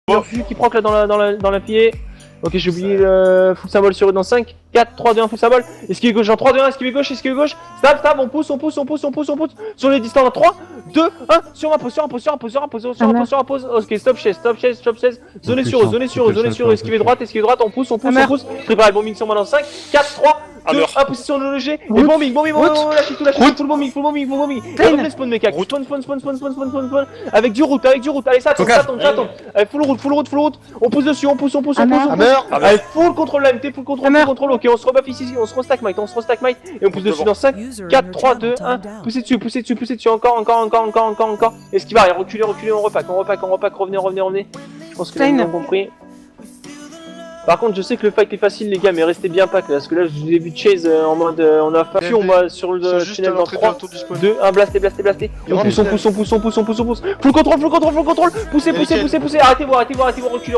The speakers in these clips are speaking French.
Fufu qui proc là dans la pied. Ok, j'ai oublié le full symbole sur eux dans 5, 4, 3, 2, 1, full symbole. Esquive gauche dans 3, 2, 1, esquive gauche. Stab, on pousse. Sur les distances dans 3, 2, 1, sur un pause. Ok, stop chaise. Zonez sur eux, esquive droite, on pousse. Préparez le bombing sur moi dans 5, 4, 3, 2, 1, position de loger. Et bombing, lâchez tout, full bombing. Revenez spawn mec, spawn. Avec du route, allez ça tombe. Allez, full route. On pousse dessus, on pousse. Allez, full contrôle la MT, full contrôle. Ok, on se rebuff ici, on se restack might. Et on pousse dessus dans 5, 4, 3, 2, 1. Poussez dessus, encore. Esquive arrière, reculez, on repack. Revenez. Je pense que là, ils ont compris. Par contre, je sais que le fight est facile, les gars, mais restez bien pack là, parce que là, je vous ai vu chase en mode on a pas on va sur le tunnel dans 3, 2, 1, blasté. On pousse. Full contrôle. Poussez. Arrêtez-vous, reculez.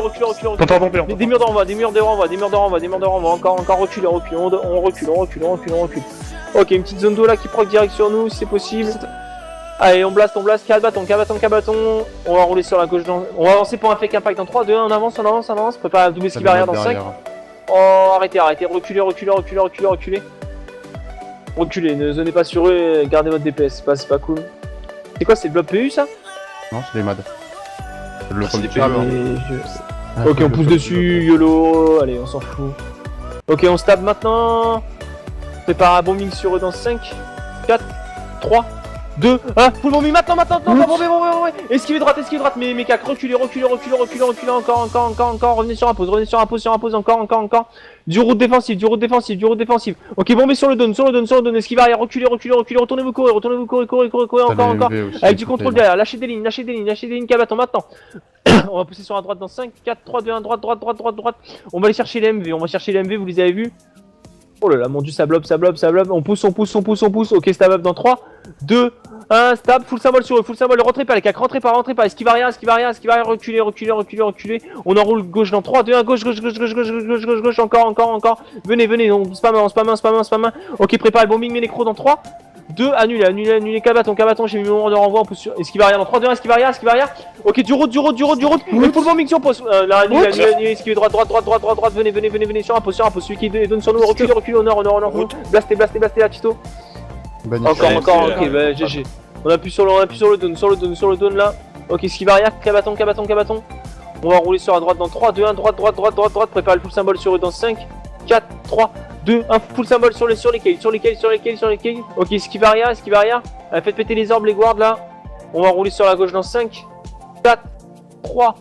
Des murs de renvoi. Encore reculez. On recule. Ok, une petite zone d'eau là qui proc direct sur nous, si c'est possible. Allez, on blast, cabaton. On va rouler sur la gauche, on va avancer pour un fake impact dans 3, 2, 1, on avance. Prépare à double esquive arrière dans 5. Oh, arrêtez, reculez. Reculez, ne zonez pas sur eux, gardez votre DPS, c'est pas cool. C'est quoi, c'est le bloc PU ça? Non, c'est des MAD. C'est des PU. Ok, on pousse dessus, YOLO, allez, on s'en fout. Ok, on stab maintenant. Prépare un bombing sur eux dans 5, 4, 3, 2, 1, full bombing maintenant, bombé. Esquivez droite, mais mes cacs, reculez, encore, revenez sur un pause, encore. Du route défensive. Ok, bombé sur le down, esquive arrière, reculez, retournez vous courir, encore. Avec du contrôle derrière, lâchez des lignes, cabaton maintenant. On va pousser sur la droite dans 5, 4, 3, 2, 1, droite. On va aller chercher les MV, vous les avez vus? Oh là là, mon dieu, ça blob. On pousse. Ok, stab up dans 3, 2, 1, stab, full symbole sur eux, rentrez pas les cacs, rentrez pas. Esquive arrière, reculez. On enroule gauche dans 3, 2, 1, gauche, encore. Venez, on spam main. Ok, prépare le bombing, mes nécros dans 3, 2, annulez, cabaton, j'ai mis mon moment de renvoi, on pousse sur esquive arrière dans 3, 2, 1, esquive arrière. Ok, du route, et full bombing sur pause. Là, annulez, esquive droite, venez, sur un pause, celui qui donne sur nous, reculez, au nord, blastez là, Tito. Encore, ok, bah, GG. On appuie sur le down là. Ok, esquive arrière, cabaton. On va rouler sur la droite dans 3, 2, 1, droite. Prépare le full symbole sur eux dans 5, 4, 3, 2, 1, full symbole sur les kills. Ok, esquive arrière. Faites péter les orbes, les guards là. On va rouler sur la gauche dans 5, 4, 3,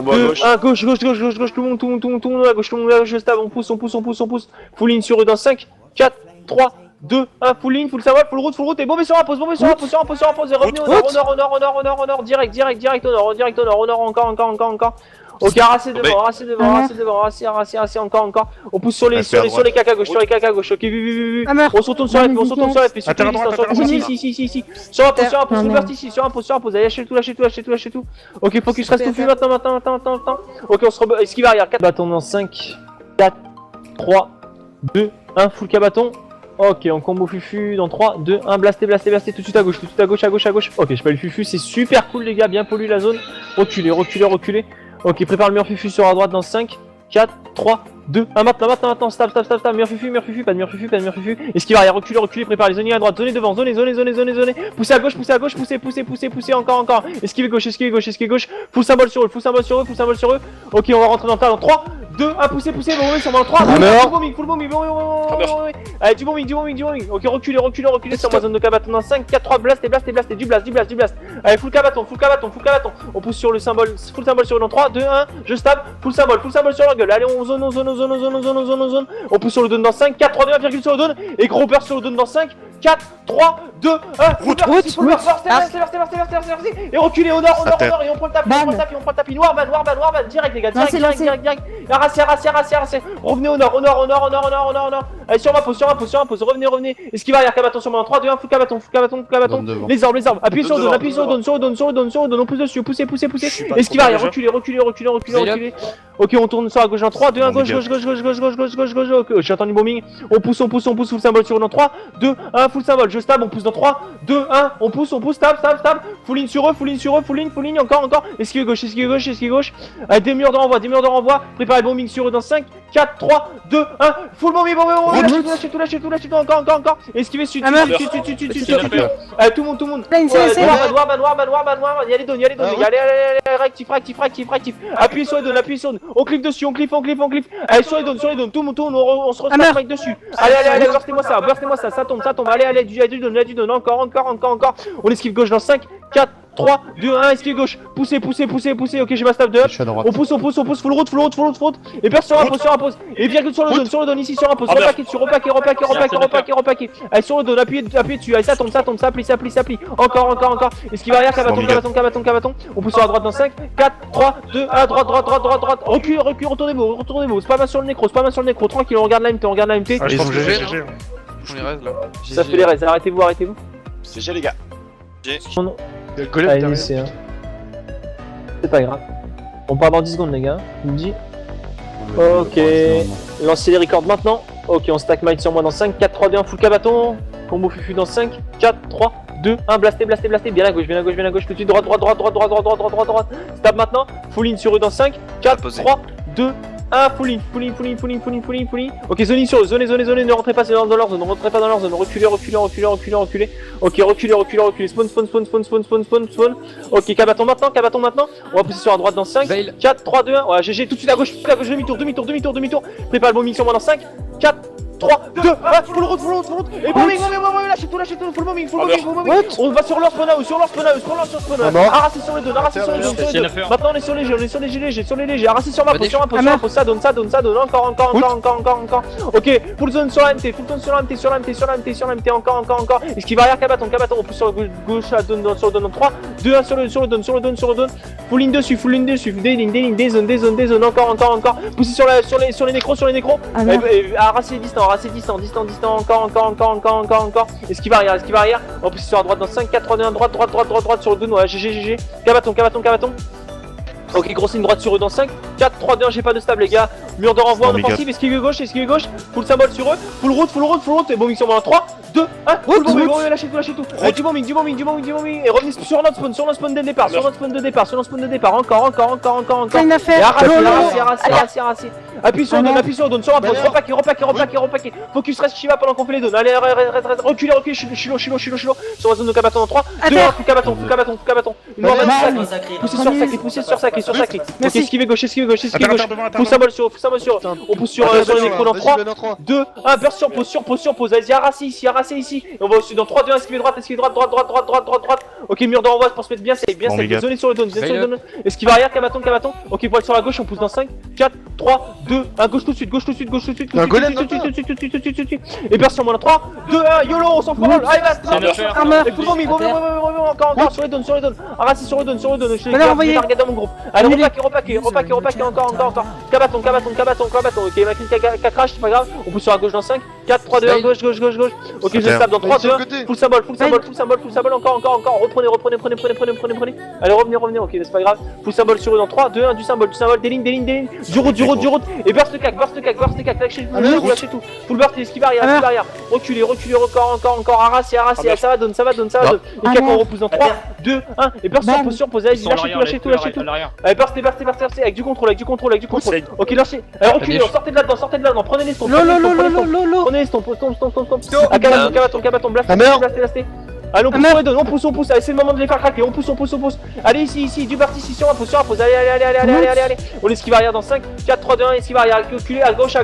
2, 1, gauche, tout le monde à gauche, je stab, on pousse. Full in sur eux dans 5, 4, 3, 2, 1, full in, full symbole, full route, et bombé sur un pause, et revenez au nord, direct au nord, encore. Ok, arassez devant, encore. On pousse sur les caca gauche, ok, vu. On se retourne sur la puis sur la distance, ici. Sur un pause, allez, lâchez tout. Ok, focus, reste tout fut maintenant. Ok, on se rebat, esquive arrière, 4 bâtons dans 5, 4, 3, 2, 1, full cabaton. Ok, on combo fufu dans 3, 2, 1, blasté, tout de suite à gauche. Ok, je fais le fufu, c'est super cool les gars, bien pollu la zone. Reculez. Ok, prépare le mur fufu sur la droite dans 5, 4, 3, 2, 1, maintenant, stab, mur fufu, pas de mur fufu. Esquive arrière, reculez, prépare les zones à droite, zonez devant, zonez. Poussez à gauche, poussez, encore. Esquive gauche, full symbole sur eux. Ok, on va rentrer dans le tas dans 3, 2, 1, poussez, bombing sur moi dans 3, full bombing, allez, du bombing. Ok, reculez sur ma zone de cabaton dans 5, 4, 3, blasté, du blast. Allez, full cabaton. On pousse sur le symbole, full symbole sur eux dans 3, 2, 1, je stab, full symbole sur leur gueule. Allez, on zone. On pousse sur le down dans 5, 4, 3, 2, 1, virgule sur le down. Et gros burst sur le down dans 5, 4, 3, 2, 1. Route. Et reculez au nord. Et on prend le tapis. Noir ban. Direct, les gars. Direct. Arrassez. Revenez au nord. Allez, sur ma pause. Revenez. Esquive arrière, cabaton sur moi dans 3, 2, 1, full cabaton. Les orbes. Appuyez sur le down. On pousse dessus. Poussez. Esquive arrière, reculez. Ok, on tourne sur la gauche dans 3, 2, 1, gauche. Ok, j'ai entendu bombing. On pousse, full symbole sur eux dans 3, 2, 1, full symbole. Je stab, on pousse dans 3, 2, 1, on pousse, stab, full in sur eux, full in, encore, esquive gauche, avec des murs de renvoi, préparez le bombing sur eux dans 5, 4, 3, 2, 1, full bombing, lâchez tout, encore, esquivez sud, tout le monde, il y a les dons, réactif, appuyez sur les dons, on clip dessus, on clip, allez sur les dons, tout le monde, on se restrike dessus, allez, burstez-moi ça, ça tombe, allez, du don, encore, on esquive gauche dans 5, 4, 3, 2, 1, esquive gauche, poussez, ok j'ai ma staff de up, on pousse, full route, et perce sur un pause, et virgule sur le don, ici sur un pause, repaquet, allez sur le don, appuyez dessus, allez ça tombe, ça plie, encore, esquive arrière, cabaton, on pousse sur la droite dans 5, 4, 3, 2, 1, droite, recule, retournez-vous, c'est pas mal sur le nécro, tranquille, on regarde la MT, Je pense que GG. On les reste là. ça fait les raids, arrêtez-vous. GG les gars. Il y a le golem Allez, derrière. c'est pas grave. On part dans 10 secondes les gars, je vous le dis. Ok, lancez les records maintenant. Ok, on stack might sur moi dans 5, 4, 3, 2, 1, full cabaton. Combo fufu dans 5, 4, 3, 2, 1, blastez, bien à gauche, tout de suite, droite. Stab maintenant, full in sur eux dans 5, 4, 3, 2, 1, full in. Ok, zone sur eux, zone, ne rentrez pas dans leur zone, reculez. Ok, reculez, spawn. Ok, cabaton maintenant, on va pousser sur la droite dans 5, 4, 3, 2, 1, ouais, GG, tout de suite à gauche, demi-tour. Prépare le bombing sur moi dans 5, 4, 3, 2, 1, full route, et bombing, lâchez tout, full bombing. On va sur leur spawn house, arrasez sur les deux, Maintenant on est sur les légers, arrasez sur ma pose, ça donne, encore. Ok, full zone sur la MT, encore. Esquive arrière, cabaton, on pousse sur la gauche, sur le don, 3, 2, 1, sur le don, full in dessus, des zones, encore. Poussez sur les nécros, arrasez distant, encore. Esquive arrière, on pousse sur la droite dans 5, 4, 3, 2, 1, droite sur le don, ouais, GG. Cabaton. Ok, grosse ligne droite sur eux dans 5, 4, 3, 2, 1, j'ai pas de stable les gars. Mur de renvoi en offensive, esquive gauche, full symbole sur eux, full route, et bombing sur moi 3, 2, 1, full bombing, lâchez tout. Du bombing, et revenez sur notre spawn dès le départ, encore. Rien à faire. Et arrasez. Appuie sur le don, sur un pause, repaquet. Focus reste Shiva pendant qu'on fait les dons. Allez, reste, reculez, chilo. Sur la zone de cabaton en 3, 2, 1, full cabaton. Poussez sur sacré. Ok, esquivez gauche. Full symbole sur eux. On pousse sur les nécros dans 3, 2, 1, burst sur pause. Allez-y, arrasez ici. Et on va aussi dans 3, 2, 1, esquivez droite. Ok, mur de renvoi pour se mettre bien safe. Zonez sur le don. Esquive arrière, cabaton. Ok, poil sur la gauche, on pousse dans 5, 4, 3, 2, 1, gauche tout de suite. Un golem Et burst sur moi dans 3, 2, 1, YOLO, on s'en fout. Allez, et full bombing, encore sur les dons. Arrasez sur le don. Je target dans mon groupe. Allez, repaquez, encore. Cabaton. Ok, ma kill qui crash, c'est pas grave. On pousse sur la gauche dans 5, 4, 3, 2, 1, gauche. Ok, je stab dans 3, 2, 1. Full symbole, encore. Reprenez. Allez, revenez, ok, c'est pas grave. Full symbole sur eux dans 3, 2, 1, du symbole, des lignes. Du route. Et burst cac, lâchez tout. Full burst, esquive arrière. Reculez, encore, arrasez, ça va donne. Et cac, on repousse dans 3, 2, 1. Et burst sur pose, allez, lâchez tout. Allez, burst, avec du contrôle. Ok, lâchez. Allez, reculez, sortez de là-dedans, prenez les stompes. Prenez les stompes. À cabaton, blastez. Allez, on pousse, allez, c'est le moment de les faire craquer, on pousse. Allez, ici, du parti, ici, sur un pause. Allez. On esquive arrière dans 5, 4, 3, 2, 1, esquive arrière, reculez, à gauche,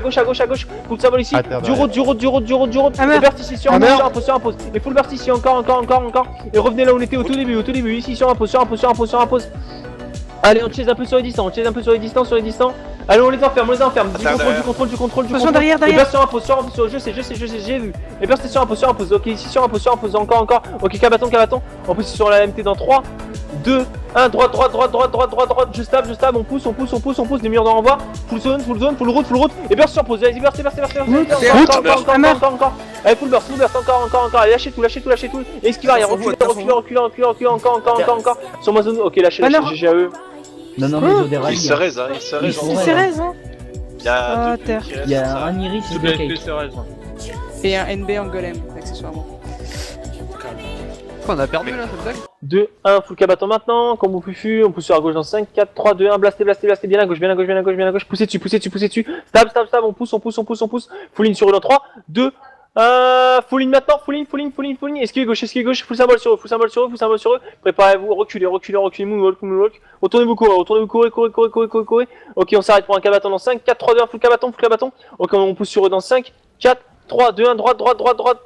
full symbole ici, du route, et burst ici, sur un pause, et full burst ici, encore, et revenez là où on était au tout début, ici, sur un pause. Allez, on chase un peu sur les distants, Allez, on les enferme, du contrôle. Attention, derrière. Et burst sur un pause, je sais, j'ai vu. Et burst sur un pause, ok, ici sur un pause, encore. Ok, cabaton. On pousse sur la MT dans 3, 2, 1, droite. Je stab, on pousse, des murs de renvoi. Full zone, full route. Et burst sur pause, vas-y, burst. Encore. Allez, full burst, encore. Allez, lâchez tout. Et esquive arrière, reculez, encore. Sur ma zone, ok, lâchez, GG à eux. Non, mais ils ont des rails. Il se raise, hein. Il s'érèse, hein. Il y a terre. Il y a un iris et deux cakes. Et un NB en golem, accessoirement. On a perdu là, cette blague. 2, 1, full cabaton maintenant, combo fufu, on pousse sur la gauche dans 5, 4, 3, 2, 1, blasté, bien à gauche, bien à gauche, bien à gauche, bien à gauche, poussez dessus, stab, on pousse, full in sur eux dans 3, 2, full in maintenant, full in, esquivez gauche, full symbole sur eux, préparez-vous, reculez, moonwalk, retournez-vous courez, ok, on s'arrête pour un cabaton dans 5, 4, 3, 2, 1, full cabaton, ok, on pousse sur eux dans 5, 4, 3, 2, 1, droite,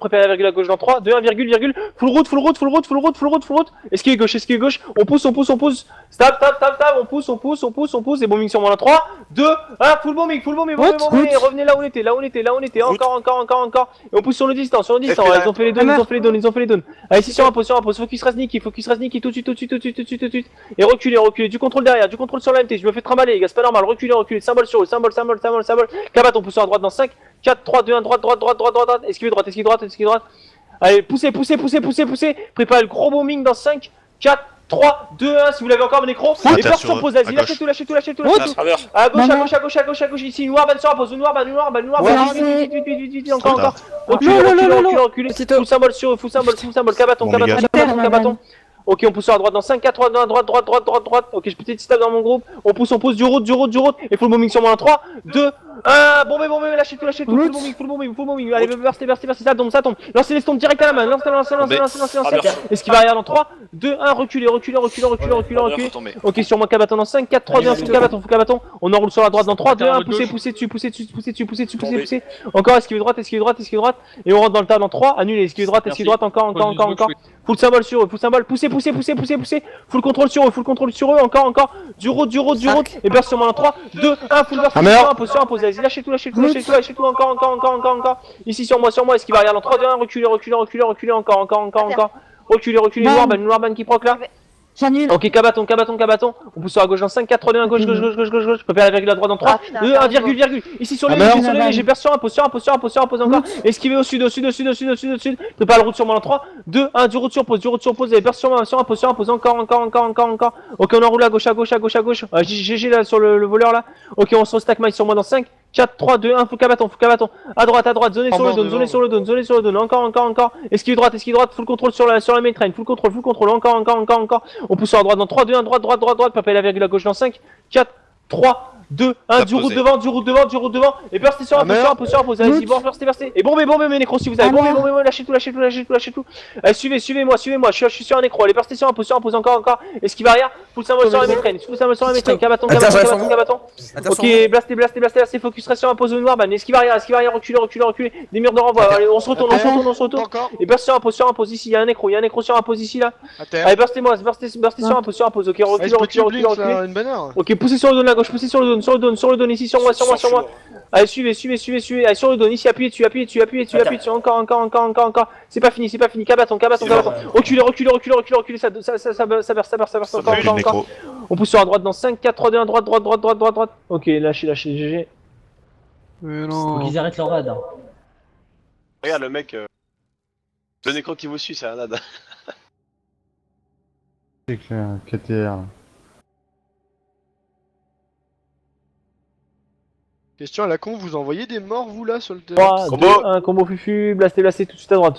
préparez la virgule à gauche dans 3, 2, 1, virgule, full route, esquivez gauche, on pousse, stab, on pousse, et bombing sur moi dans 3, 2, 1, full bombing, et revenez là où on était, encore, et on pousse sur le distance, ils ont fait les dons, allez, ici sur un pause, focus Razniki, tout de suite, et reculez, du contrôle derrière, du contrôle sur la MT, je me fais trimballer les gars, c'est pas normal, reculez, symbole sur eux, symbole, cabat, on pousse à droite dans 5, 4, 3, 2, 1, droite, esquivez droite, allez, poussez, préparez le gros bombing dans 5, 4, 3, 2, 1, si vous l'avez encore, mon écran, et peur sur pause, vas-y, lâchez tout, à gauche, ici, une Warban sur la pause, une Warban, vite, encore, reculez, full symbole sur eux, full symbole, cabaton, ok, on pousse sur la droite dans 5, 4, 3, 2, 1, droite, ok, je peux stab dans mon groupe, on pousse, du route, et full bombing sur moi en 3, 2, 1, bombez, lâchez tout, full bombing, allez, burstez, ça tombe, lancez les stompes direct à la main, lancez, esquive arrière dans 3, 2, 1, reculez, ok, sur moi, cabaton dans 5, 4, 3, 2, 1, full cabaton, on enroule sur la droite dans 3, 2, 1, poussez dessus, encore, esquive droite, et on rentre dans le tas dans 3, annulez, esquive droite, encore, full symbole sur eux, poussez, full contrôle sur eux, encore, du route, et burst sur moi dans 3, 2, 1, full burst sur un pause, vas-y, lâchez tout, encore, ici sur moi, esquive arrière dans 3, 2, 1, reculez, encore, reculez, Warban qui proc là. J'annule. Ok, cabaton, on pousse sur la gauche dans 5, 4, 3, 2, 1, gauche, prépare la virgule à droite dans 3, 2, 1, virgule, ici sur les j'ai perdu sur un pause encore, esquivez au sud, prépare la route sur moi dans 3, 2, 1, du route sur pause, et perdu sur un pause, encore, ok, on enroule à gauche, GG là sur le voleur là, ok, on se restack maille sur moi dans 5, 4, 3, 2, 1, full cabaton, à droite, zonez sur le don, encore, esquive droite, full contrôle sur la main train, full contrôle, encore, on pousse sur la droite dans 3, 2, 1, droite, préparez la virgule à gauche dans 5, 4, 3, 2, 1, du route devant, et burstez sur un pause, allez-y, burstez, et bombez, mes nécros si vous avez, bombez, lâchez tout, allez, suivez-moi, je suis sur un nécro, allez, burstez sur un pause, encore, esquive arrière, full symbole sur la main train, cabaton, ok, blastez, focus, reste sur un pause noir, esquive arrière, reculez, des murs de renvoi, allez, on se retourne, et burstez sur un pause, ici, il y a un nécro sur un pose ici, là, allez, burstez sur un pause, ok, reculez, ok, poussez sur le dos de la gauche, sur le don, ici, sur moi. Allez, suivez, allez, sur le don, ici, appuyez dessus, encore. C'est pas fini, cabaton. Reculez, ça berce, encore. On pousse sur la droite dans 5, 4, 3, 2, 1, droite. Ok, lâchez, GG. Faut qu'ils arrêtent leur raid. Regarde le mec, le nécro qui vous suit, c'est un nada. C'est clair, KTR. Question à la con, vous envoyez des morts vous là sur le 3, terrain? 2, 1, combo fufu, blastez, tout de suite à droite,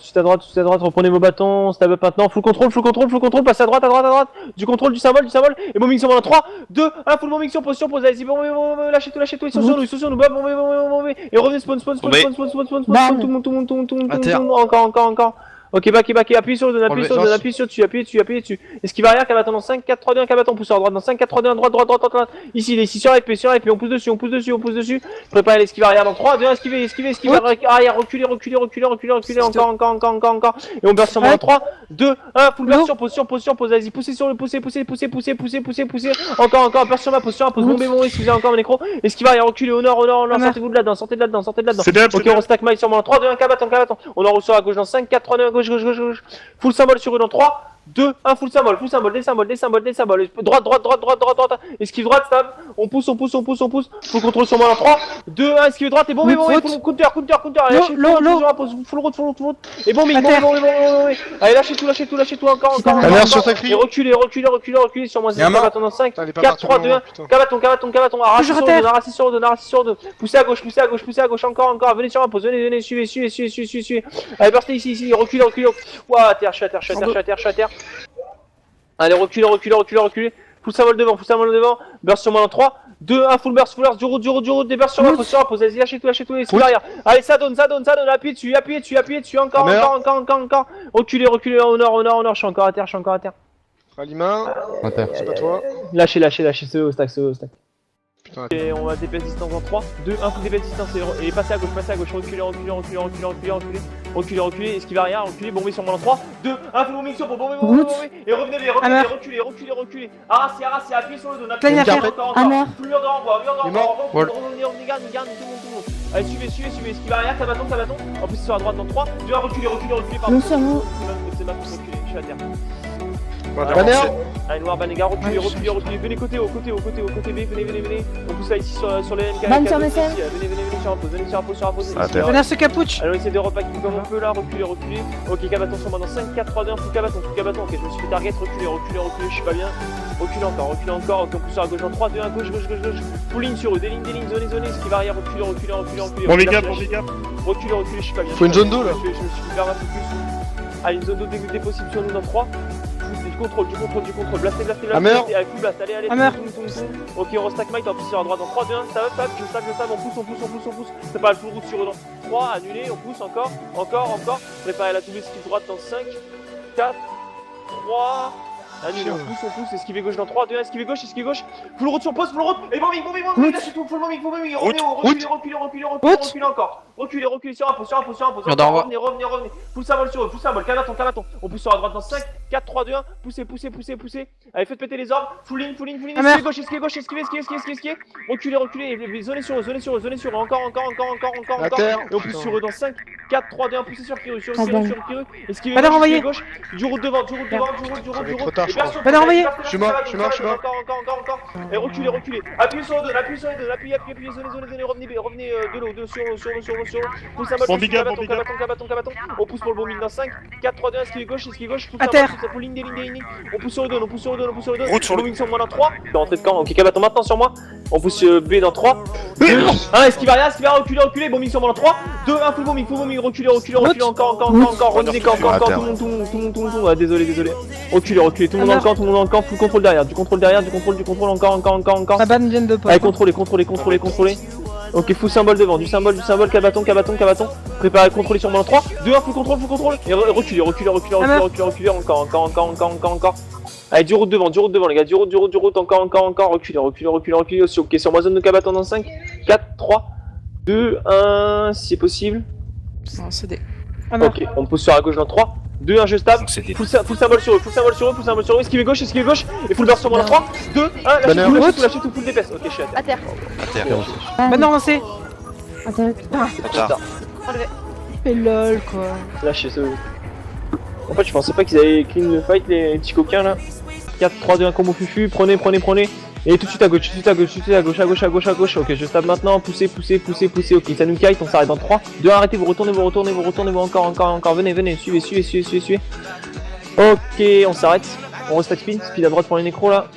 reprenez vos bâtons, stab up maintenant, full contrôle, passez à droite, du contrôle, du symbole, et bombing sur moi dans 3, 2, 1, full bombing sur pause, allez-y, bombez, lâchez tout, ils sont sur nous, bombez, et revenez spawn, tout le monde, encore. Ok, back, appuyez sur le don, appuyez dessus. Esquive arrière, cabaton dans 5, 4, 3, 2, 1, cabaton, pousse à droite dans 5, 4, 3, 2, 1, droite. Ici sur épée, on pousse dessus. Préparez l'esquive arrière dans 3, 2, 1, esquive arrière, reculez, encore. Et on burst sur moi dans 3, 2, 1, full burst sur pause, allez-y, poussez sur le, poussez. Encore, burst sur ma pause, bombez, si vous avez encore mon nécro. Esquive arrière, reculez au nord, sortez-vous de là-dedans. Ok, on stack maille sur moi dans 3, 2, 1, cabaton. On enroule sur la gauche dans 5, 4, 3, 2, 1, gauche. Full symbole sur eux dans 3, 2, 1, full symbole, des symboles, droite, esquive droite, stab, on pousse, full contrôle sur moi en 3, 2, 1, esquive droite, et bon, counter, allez, lâchez full route, et bon, allez, lâchez tout, encore, Alerte sur ta cri. et reculez, sur moi, Y'a un mort. Cabaton dans 5, Allez, pas 4, partir 3, loin, 2, 1, putain. Cabaton, arrachez sur 2, poussez à gauche, encore, venez sur ma pause, venez, suivez, allez, burstez ici, reculez, ouah, je suis à terre, allez, reculez, full symbole devant, burst sur moi en 3, 2, 1, full burst, du route, des bursts sur ma pause, vas-y, lâchez tout, et derrière, allez, ça donne, appuyez dessus, encore, reculez, au nord, je suis encore à terre, Ralima, Inter. c'est pas toi. lâchez, ce haut stack. Putain, Et on va DPS distance en 3, 2, 1, full DPS distance et passez à gauche, reculez, esquive arrière, bombez sur moi en 3, 2, 1, full bombing sur pour bomber, et revenez, reculez, arracez, appuyez sur le dos, Plein à faire. encore, tout le mur de renvoi, revenez, garde tout le monde. Allez, suivez, esquive arrière, cabaton, en plus sur la droite dans 3, 2, 1, reculez, pardon. Non, c'est bon. C'est ma faute, reculez, je suis à terre. Banner. Allez, noir, Banega, reculez, venez côté B, venez. On pousse là ici sur les MK. Ban sur BCM. Venez sur un pause. À terre. Venez à ce capuche. Allez, on essaie de repacker comme on peut là, reculez. Ok, cabaton sur moi dans 5, 4, 3, 2, 1, full cabaton, ok, je me suis fait target, reculez, je suis pas bien. Reculez encore, ok, on pousse sur la gauche en 3, 2, 1, gauche. Full ligne sur eux, des lignes, zonez, ce qui va arrière, reculez. Bon, big up. Reculez, je suis pas bien. Faut une zone d'eau, là. Je me suis fait faire ma focus. Allez, une zone d'eau dès possible sur nous dans 3. Du contrôle, blastez, Hammer. allez, full blast, allez, Hammer. tout. Ok, on restack might, on pousse sur la droite en 3, 2, 1, ça va, je stab, on pousse, c'est pas le full route sur eux dans 3, annulé, on pousse encore, préparez la double esquive droite dans 5, 4, 3, annulé, on pousse, esquive gauche dans 3, 2, 1, esquive gauche, full route sur pause, et bombing, lâchez tout, full bombing, reculez encore, reculez sur un pause, revenez, full symbole sur eux, cabaton, on pousse sur la droite dans 5, 4, 3, 2, 1, poussez, allez, faites péter les orbes, full ligne, esquive gauche, reculez, et zonez sur eux, encore, À terre. et on pousse sur eux dans 5, 4, 3, 2, 1, poussez sur Kiru, esquive Allez, renvoyer. gauche, du route devant, Allez, trop tard, je crois. Allez, renvoyer. Je suis mort. Encore. Et reculez. Appuyez sur les deux, appuyez, zonez, revenez de l'eau, sur pousse un Bon, big up. cabaton. On pousse pour le bombing dans 5, 4, 3, 2, 1, esquive gauche, À terre. Pour ligne des lignes. On pousse sur le dos, Route sur le- bombing sur moi dans 3. Je suis rentré de camp, ok, cabaton maintenant sur moi. On pousse B dans 3, 2, 1, esquive arrière, reculez, bombing sur moi dans 3, 2, 1, full bombing, reculez, encore, revenez camp, encore, tout le monde, ah, désolé. Reculez, tout le monde en camp, full contrôle derrière, du contrôle, encore. La banne vient de pas. Allez, contrôlez. Ok, full symbole devant, du symbole, cabaton. Préparez, contrôler sur moi en 3, 2, 1, full contrôle. Et reculez, encore. Allez, du route devant, les gars, du route, encore, reculez aussi. Ok, sur ma zone de cabaton dans 5, 4, 3, 2, 1, si c'est possible. Non, c'est des. Ok, on pousse sur la gauche dans 3, 2, 1, je stab. Full symbole sur eux, esquive gauche, et full burst sur moi dans 3, 2, 1, lâchez tout, full DPS. Ok, je suis à terre. À terre. Maintenant, lancez. Attends. Et lol, quoi. Lâchez ce. En fait, je pensais pas qu'ils allaient clean le fight, les petits coquins là. 4, 3, 2, 1, combo fufu, prenez. Et tout de suite à gauche. Ok, je stab maintenant, poussez. Ok, ça nous kite, on s'arrête dans 3, 2, 1, arrêtez, vous retournez, encore, venez, suivez. Ok, on s'arrête, on restack speed à droite pour les nécros là.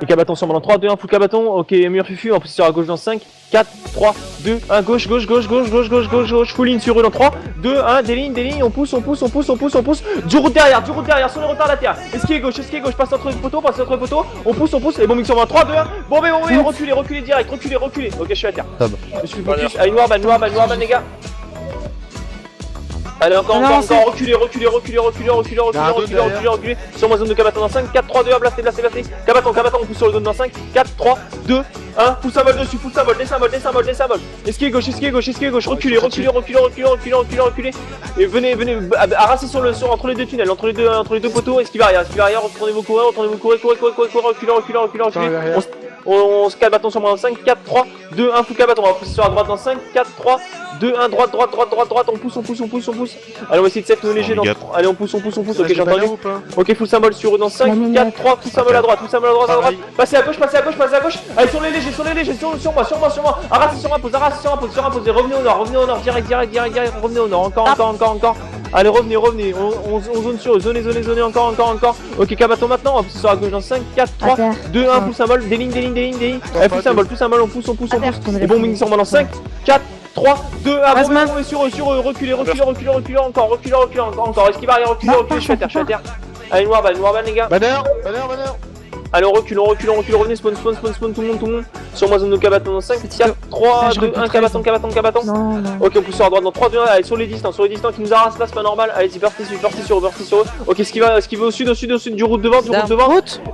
Et cabaton sur moi dans 3, 2, 1, full cabaton, ok, mur fufu, on pousse sur la gauche dans 5, 4, 3, 2, 1, gauche, full ligne sur eux dans 3, 2, 1, des lignes, on pousse, du route derrière, sur les retardataires, esquive gauche, passe entre les poteaux, on pousse, et bombing sur moi, 3, 2, 1, bombez, reculez direct, reculez, ok, je suis à terre, Tab. je suis focus, allez, noir ban, les gars. Allez, encore, reculez, sur ma zone de cabaton dans 5, 4, 3, 2, 1, blastez, cabaton, on pousse sur le zone dans 5, 4, 3, 2, 1, full symbole dessus, des symboles, esquive gauche, reculez, et venez, arrasez entre les deux tunnels, entre les deux poteaux, esquive arrière, retournez-vous courir, reculez, On se calme, bâton sur moi dans 5, 4, 3, 2, 1, full bâton. On va pousser sur la droite dans 5, 4, 3, 2, 1, droite. On pousse. Allez, on va essayer de set nous léger dans. Allez, on pousse. Ok, j'ai entendu. Ok, full symbole sur eux dans 5, 4, 3, full symbole à droite, à droite. Passez à gauche. Allez, sur les légers, sur moi. Arrasez sur un pose. Et revenez au nord, direct. Revenez au nord, encore. Allez, revenez. On zone sur eux, zonez, encore. Ok, Kabaton maintenant, on va pousser sur la gauche dans 5, 4, 3, 2, 1, full symbole, des lignes. Allez, full symbole, on pousse. Et bombing sur moi dans 5, 4, 3, 2, 1, bombing sur eux, reculez, encore. Est-ce qu'il va arriver, reculez, je suis à terre. Allez, noir ban, les gars. Banner. Allez, on recule, revenez, spawn, tout le monde. Sur moi, zone de Kabaton dans 5, 4, 3, 2, 1, Kabaton. Non. Ok, on pousse sur la droite dans 3, 2, 1, allez, sur les distants qui nous arrasent là, c'est pas normal. Allez-y, parti sur eux. Ok, est-ce qu'il va au sud, du route devant,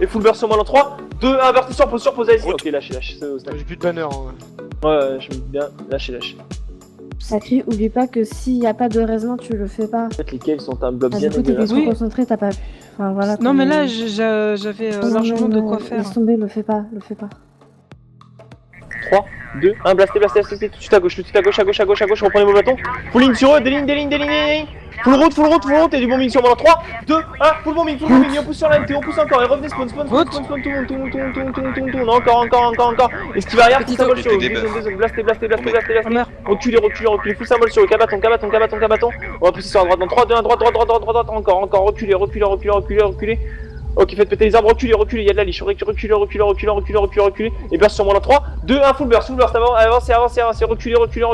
et full burst sur moi dans 3, 2, 1, verti sur pose, allez. Ok, lâchez, c'est au snap. J'ai plus de banner. Ouais, je me dis bien, lâchez. Sacré, oublie pas que s'il n'y a pas de raisement, tu le fais pas. En fait, les caves sont un bloc Ah, bien du coup, t'es dégueulasse. trop concentré, t'as pas pu. Enfin, voilà. Non, mais là, j'avais largement de quoi faire. Laisse tomber, le fais pas. 3, 2, 1, blastez, tout de suite à gauche, reprenez vos bâtons. Full ligne sur eux, des lignes. Full route, et du bombing sur moi dans 3, 2, 1, full bombing, et on pousse sur la MT, on pousse encore, et revenez, spawn, tout le monde, encore. Est-ce qu'il va arrière, full symbole sur eux, désolé, blastez. Reculez, full symbole sur eux, Kabaton. On va pousser sur la droite dans 3, 2, 1, droite, encore, reculez. Ok, faites péter les arbres, reculez, il y a de la liche, reculez, et burst sur moi dans 3, 2, 1, full burst, avancez, reculez, encore,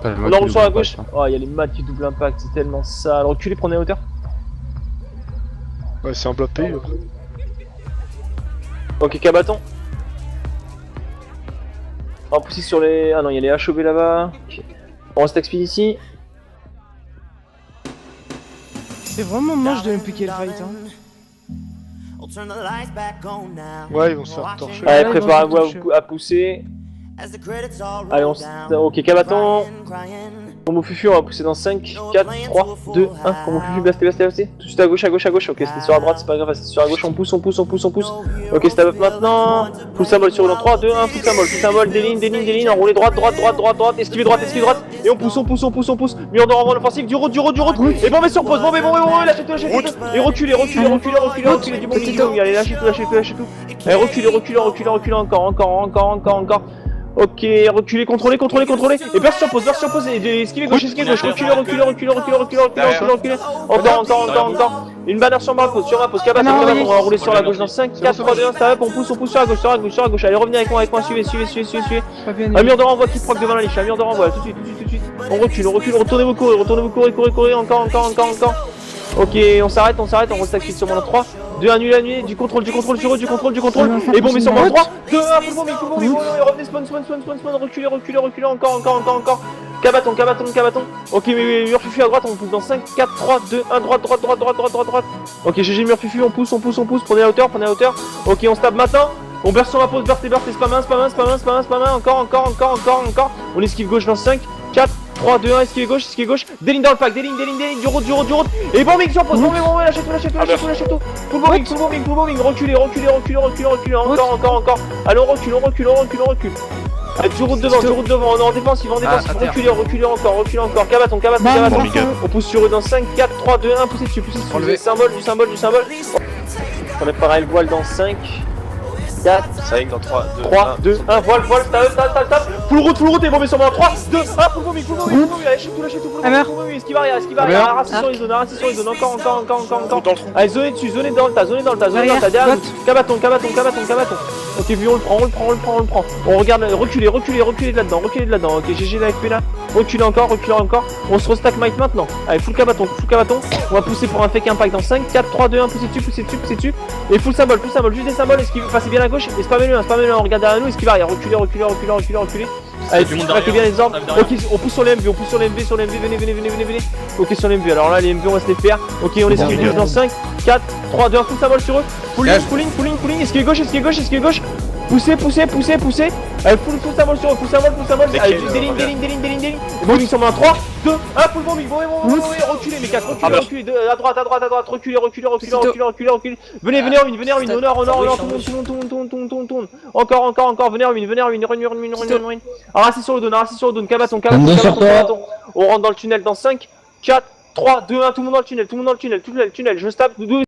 on enroule sur la gauche. Oh, il y a les mats qui double impact, c'est tellement sale, reculez, prenez la hauteur. Ouais, c'est un bloc pays. Ok, Kabaton. On va pousser sur les... Ah non, il y a les HOB là-bas. Okay. On reste expédie ici. C'est vraiment moche de me piquer le fight. Ouais, ils vont se faire torcher. Allez, préparez-vous à pousser. Allez, ok, Kabaton. Combo Fufu, on va pousser dans 5, 4, 3, 2, 1. Combo Fufu, blastez. Tout de suite à gauche. Ok, c'était sur la droite, c'est pas grave, c'était sur la gauche, on pousse. Ok, stab up maintenant. Full symbole sur dans 3, 2, 1, full symbole, des lignes, enroulez droite, esquivez droite. Et on pousse. Mur de renvoi offensif, du route. Et bombez sur pause, bombez, lâchez tout. Et reculez, du bombing, allez, lâchez tout. Allez, reculez, encore. Ok, reculez, contrôlez. Et burst sur pause, et esquivez gauche. Reculez. Encore. Une bannière sur ma pause, Kabaton, on va rouler sur la gauche dans 5, 4, 3, 2, 1, ça va, on pousse sur la gauche. Allez, revenez avec moi, suivez. Un mur de renvoi qui proc devant la liche, tout de suite. On recule, retournez vous courir, encore. Ok, on s'arrête, on reste actif sur mon 3, 2, 1, nul, du contrôle sur eux, et bon, mais sur mon 3, 2, 1, full bombing, revenez, spawn, reculez, encore. Kabaton. Ok, mais mur fufu à droite, on pousse dans 5, 4, 3, 2, 1, droite. Ok, GG mur fufu, on pousse, prenez la hauteur. Ok, on stab maintenant. On burst sur la pause, burst, spam 1, encore. On esquive gauche dans 5, 4, 3, 2, 1, esquive gauche. Des lignes dans le pack, des lignes, du route. Et bombing sur pause, bombing, lâchez tout. Full bombing, reculez, encore. Allez, on recule. Du route devant, on est en défensive, reculez encore. Kabaton. On pousse sur eux dans 5, 4, 3, 2, 1, poussez dessus. Du symbole. On a pareil le voile dans 5, 4, 5 dans 3, 2, 1, voile, stop. Full route et bombé sur moi, 3, 2, 1, full bombing, lâchez tout, est-ce qu'il va arriver, arrasez sur les zones, encore. Allez, zonez dessus, zonez dans le tas, derrière nous. Kabaton. Ok, vu, on le prend. On regarde, reculez de là-dedans, ok, GG l'AFP là. Reculez encore. On se restack might maintenant. Allez, full Kabaton. On va pousser pour un fake impact dans 5, 4, 3, 2, 1, poussez dessus. Et full symbole, juste des symboles, est-ce qu'il passe bien à gauche, et spammez-le, on regarde derrière nous, est-ce qu'il va arrière, reculez. Allez, tu traques bien les ordres. Ok, on pousse sur les MV, venez. Ok, sur les MV, alors là, les MV, on va se les faire. Ok, on esquive dans 5, 4, 3, 2, 1, full symbole sur eux. Full ligne, esquive gauche. Poussez. Allez, full ça vole sur eux, full ça vole. Allez, Lesquels, des lignes. regarde. Bombing sur main, 3, 2, 1, full bombing. Bon, reculez, mes 4, reculez, à droite, reculez. Venez en une, honneur, tourne. Encore, venez en une. Arrasez sur le down, cabaton. On rentre dans le tunnel dans 5, 4, 3, 2, 1, tout le monde dans le tunnel, je tape, 2,